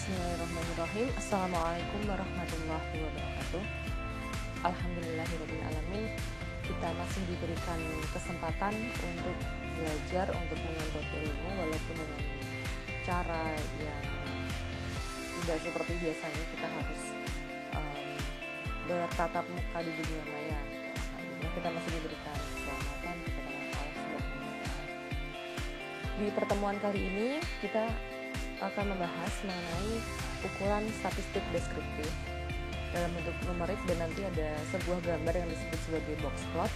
Bismillahirrahmanirrahim. Assalamualaikum warahmatullahi wabarakatuh. Alhamdulillahirabbil alamin. Kita masih diberikan kesempatan untuk belajar, untuk menuntut ilmu walaupun dengan cara yang tidak seperti biasanya. Kita harus bertatap muka di dunia maya. Kita masih diberikan keselamatan kepada Allah Subhanahu wa Ta'ala. Di pertemuan kali ini kita akan membahas mengenai ukuran statistik deskriptif dalam bentuk numerik, dan nanti ada sebuah gambar yang disebut sebagai box plot.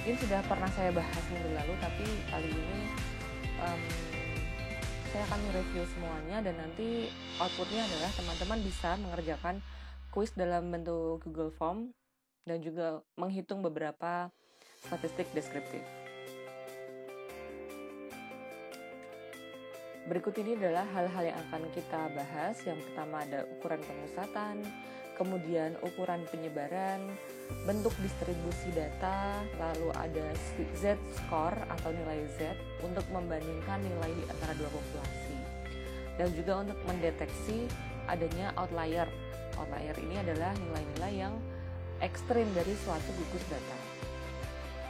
Ini sudah pernah saya bahas minggu lalu, tapi kali ini saya akan mereview semuanya, dan nanti outputnya adalah teman-teman bisa mengerjakan kuis dalam bentuk Google Form dan juga menghitung beberapa statistik deskriptif. Berikut ini adalah hal-hal yang akan kita bahas. Yang pertama ada ukuran pemusatan, kemudian ukuran penyebaran, bentuk distribusi data, lalu ada Z-score atau nilai Z untuk membandingkan nilai di antara dua populasi, dan juga untuk mendeteksi adanya outlier. Outlier ini adalah nilai-nilai yang ekstrim dari suatu gugus data.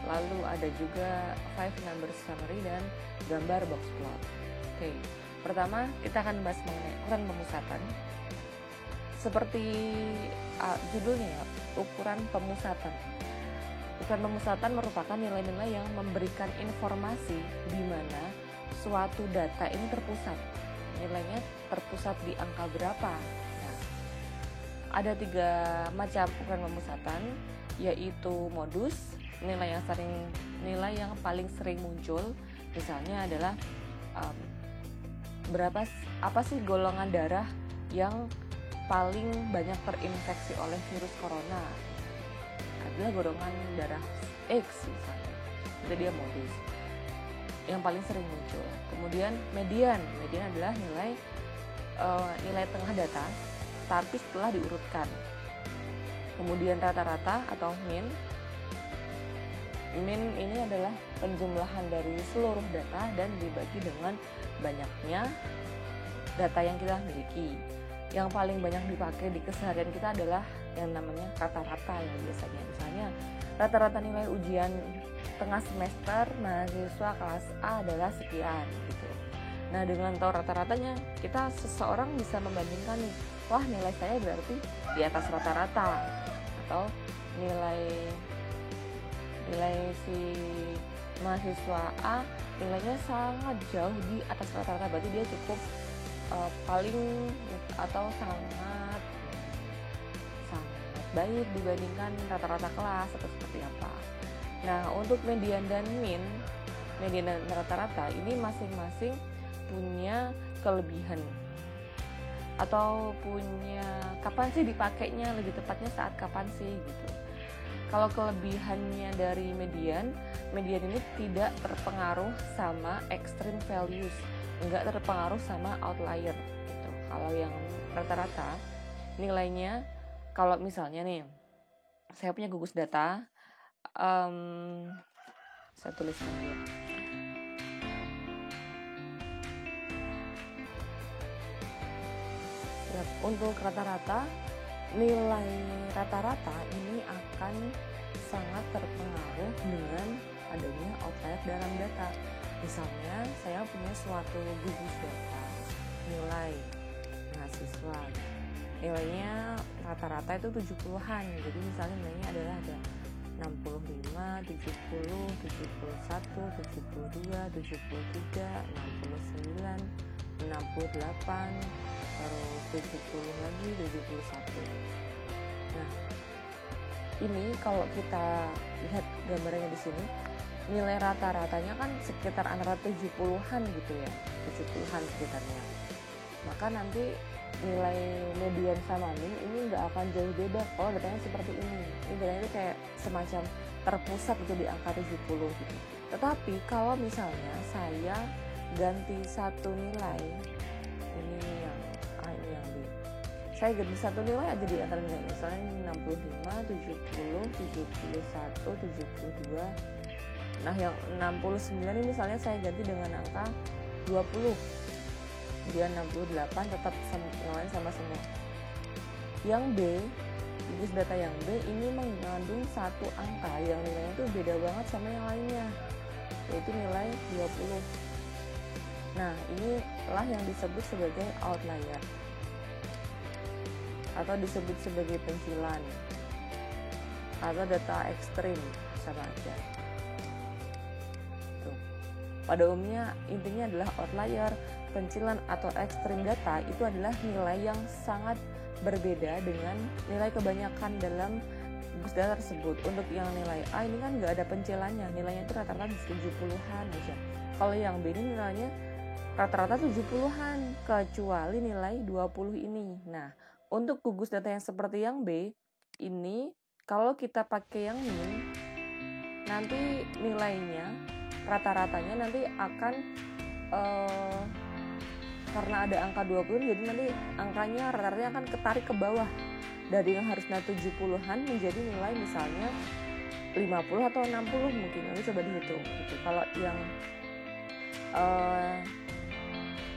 Lalu ada juga 5 number summary dan gambar box plot. Oke, pertama kita akan bahas mengenai ukuran pemusatan. Seperti judulnya ya, ukuran pemusatan. Ukuran pemusatan merupakan nilai-nilai yang memberikan informasi di mana suatu data ini terpusat. Nilainya terpusat di angka berapa. Nah, ada 3 macam ukuran pemusatan, yaitu modus, nilai yang paling sering muncul. Misalnya adalah apa sih golongan darah yang paling banyak terinfeksi oleh virus corona? Adalah golongan darah X misalnya. Itu dia modus yang paling sering muncul. Kemudian median adalah nilai tengah data tapi setelah diurutkan. Kemudian rata-rata atau min ini adalah penjumlahan dari seluruh data dan dibagi dengan banyaknya data yang kita miliki. Yang paling banyak dipakai di keseharian kita adalah yang namanya rata-rata ya biasanya. Misalnya rata-rata nilai ujian tengah semester mahasiswa kelas A adalah sekian gitu. Nah, dengan tahu rata-ratanya, seseorang bisa membandingkan nih, wah nilai saya berarti di atas rata-rata, atau nilai si mahasiswa A nilainya sangat jauh di atas rata-rata, berarti dia cukup paling atau sangat baik dibandingkan rata-rata kelas atau seperti apa. Nah, untuk median dan rata-rata ini masing-masing punya kelebihan atau punya kapan sih dipakainya, lebih tepatnya saat kapan sih gitu. Kalau kelebihannya dari median ini tidak terpengaruh sama extreme values, enggak terpengaruh sama outlier gitu. Kalau yang rata-rata nilainya, kalau misalnya nih saya punya gugus data, saya tuliskan dulu. Untuk rata-rata, nilai rata-rata ini akan sangat terpengaruh dengan adanya outlier dalam data. Misalnya saya punya suatu gugus data nilai mahasiswa, nilainya rata-rata itu 70-an. Jadi misalnya nilainya adalah ada 65, 70, 71, 72, 73, 69, 68, terus 70 lagi, 71. Nah, ini kalau kita lihat gambarnya di sini, nilai rata-ratanya kan sekitar antara 70-an gitu ya, 70-an sekitarnya. Maka nanti nilai median sama min ini nggak akan jauh beda kalau datanya seperti ini. Ini datanya itu kayak semacam terpusat gitu di angka 70 gitu. Tetapi kalau misalnya saya ganti satu nilai, ini yang A, ini yang B, saya ganti satu nilai aja di antara nilai, misalnya 65, 70, 71, 72. Nah, yang 69 ini misalnya saya ganti dengan angka 20. dia 68, tetap nilainya sama semua. Yang B, gugus data yang B ini mengandung satu angka yang nilainya itu beda banget sama yang lainnya, yaitu nilai 20. Nah, inilah yang disebut sebagai outlier atau disebut sebagai pencilan atau data ekstrim, sama aja. Tuh. Pada umumnya intinya adalah outlier, pencilan atau ekstrim data itu adalah nilai yang sangat berbeda dengan nilai kebanyakan dalam gugus data tersebut. Untuk yang nilai A ini kan nggak ada pencilannya, nilainya itu rata-rata 70-an aja. Kalau yang B ini nilainya rata-rata 70-an kecuali nilai 20 ini. Nah, untuk gugus data yang seperti yang B ini, kalau kita pakai yang min, nanti nilainya rata-ratanya nanti akan karena ada angka 20, jadi nanti angkanya rata-ratanya akan ketarik ke bawah dari yang harusnya 70-an menjadi nilai misalnya 50 atau 60 mungkin. Nanti coba dihitung gitu. Kalau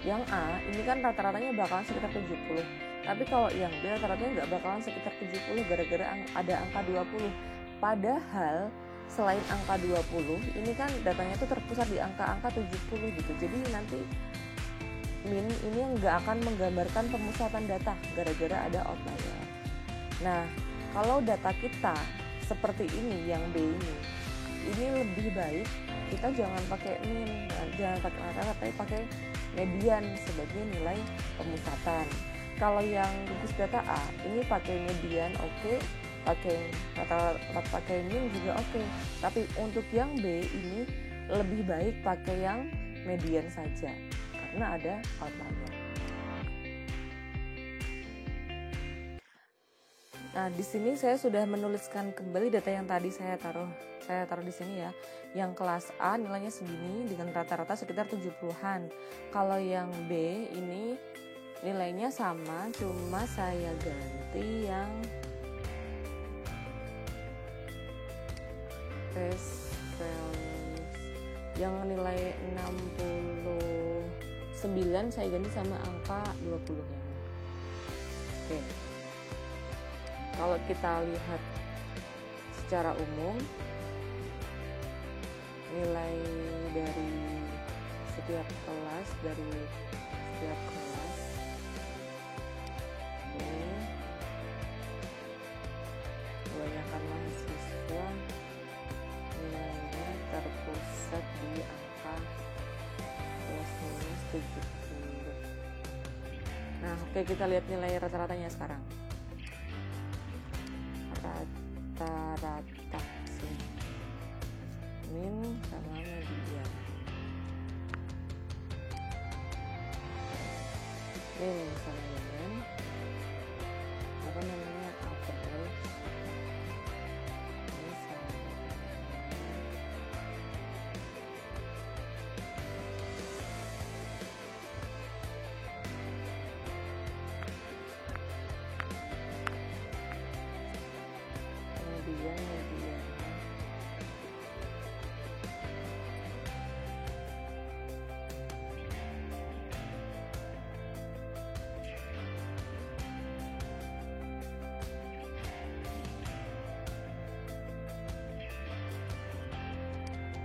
yang A ini kan rata-ratanya bakalan sekitar 70, tapi kalau yang B rata-ratanya nggak bakalan sekitar 70 gara-gara ada angka 20. Padahal selain angka 20 ini kan datanya tuh terpusat di angka-angka 70 gitu. Jadi nanti min ini nggak akan menggambarkan pemusatan data gara-gara ada outlier. Nah, kalau data kita seperti ini yang B ini lebih baik kita jangan pakai min, jangan pakai rata-rata, tapi pakai median sebagai nilai pemusatan. Kalau yang gugus data A ini pakai median oke, pakai rata-rata, pakai min juga oke. Tapi untuk yang B ini lebih baik pakai yang median saja karena ada outlier. Nah, di sini saya sudah menuliskan kembali data yang tadi saya taruh di sini ya. Yang kelas A nilainya segini dengan rata-rata sekitar 70-an. Kalau yang B ini nilainya sama, cuma saya ganti yang base values yang nilai 69 saya ganti sama angka 20 ya. Oke. Kalau kita lihat secara umum nilai dari setiap kelas ini kebanyakan mahasiswa nilainya terpusat di angka plus minus 70. Nah, oke, kita lihat nilai rata-ratanya sekarang. Rata-rata sini min sama median. Min sama median apa namanya average, ini sama median.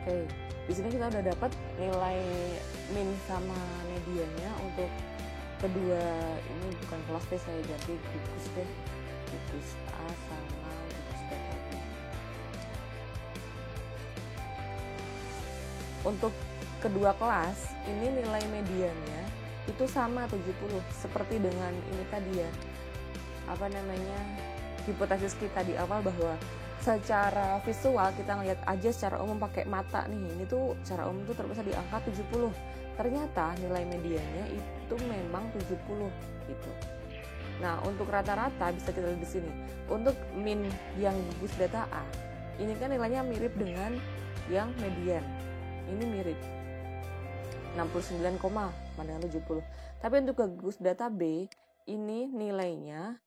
Oke, di sini kita udah dapat nilai min sama mediannya untuk kedua ini, bukan kelas T, saya ganti gugus deh, gugus A sama gugus B. Untuk kedua kelas ini nilai mediannya itu sama 70, seperti dengan ini tadi ya, apa namanya, hipotesis kita di awal bahwa secara visual kita ngelihat aja secara umum pakai mata nih, ini tuh secara umum tuh terpusat di angka 70. Ternyata nilai mediannya itu memang 70 gitu. Nah, untuk rata-rata bisa kita lihat di sini. Untuk min yang gugus data A, ini kan nilainya mirip dengan yang median. Ini mirip 69, dengan 70. Tapi untuk gugus data B, ini nilainya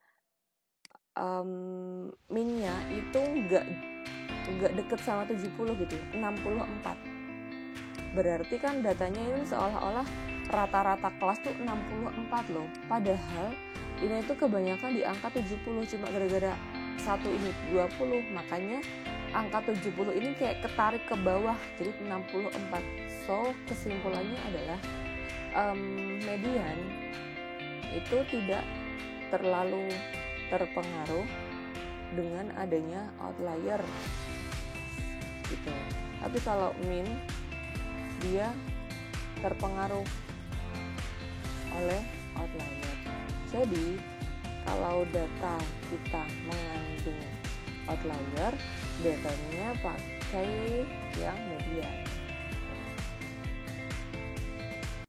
minnya itu nggak deket sama 70 gitu, 64. Berarti kan datanya ini seolah-olah rata-rata kelas tuh 64 loh, padahal ini tuh kebanyakan di angka 70, cuma gara-gara satu ini 20, makanya angka 70 ini kayak ketarik ke bawah jadi 64. So kesimpulannya adalah median itu tidak terlalu terpengaruh dengan adanya outlier gitu. Tapi kalau min dia terpengaruh oleh outlier. Jadi kalau data kita mengandung outlier, datanya pakai yang median.